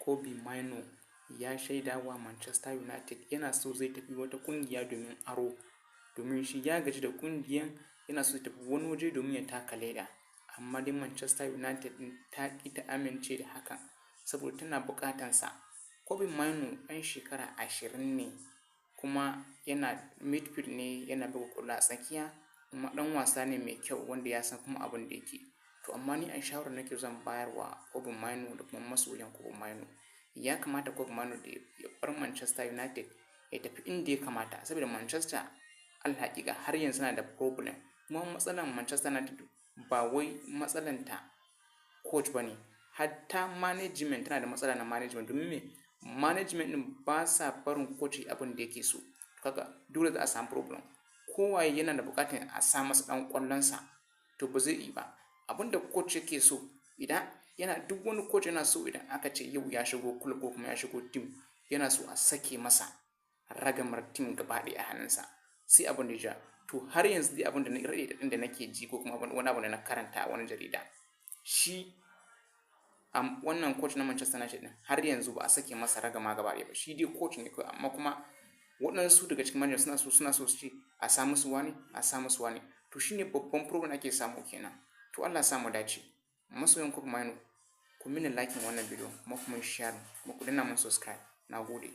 Kobbie Mainoo ya shaida wa Manchester United yana so zai tafi wata ƙungiya domin aro, domin shi ya gaji da ƙungiyar, yana so ya tafi wani waje domin ya taka leda. Amma dai Manchester United ta ƙi ta amince da hakan saboda tana buƙatansa. Kobbie Mainoo ɗan shekara 20 ne kuma yana midfield ne, yana buga ƙwallo a tsakiya kuma ɗan wasa ne mai kyau wanda ya san kuma abin da yake. To amma ni a shawarar nake zan bayarwa Kobbie Mainoo da kuma masoyan Kobbie Mainoo, ya kamata Kobbie Mainoo da ya bar Manchester United ya tafi inda ya kamata, saboda Manchester alhaƙiƙa har yanzu na da problem. Kuma matsalar Manchester United ba wai matsalanta coach ba ne, hatta management tana da matsala na management. Domin me? Management ɗin ba sa barin coach abin da yake so, kaga dole za a samu problem. Kowaye yana da buƙatar a sa masa ɗan ƙwallonsa, to ba zai yi ba. Abin da coach yake so, idan yana duk wani coach yana so idan aka ce yau ya shigo club ko kuma ya shigo team, yana so a sake masa ragamar team gaba ɗaya a hannunsa, sai abin da ya ja. To har yanzu dai abin da raɗe da nake ji ko kuma wani abu da na karanta a wani jarida, shi wannan coach na Manchester United har yanzu ba a sake masa ragama gaba ɗaya ba. Shi dai coach ne kawai, amma kuma waɗansu daga cikin manager suna so su ce a samu su wani, a samu su wani. To shine babban problem ake samu kenan. To Allah samu dace. Masoyan Kobbie Mainoo, ku mini like wannan bidiyo kuma ku share kuma ku danna mun subscribe. Na gode.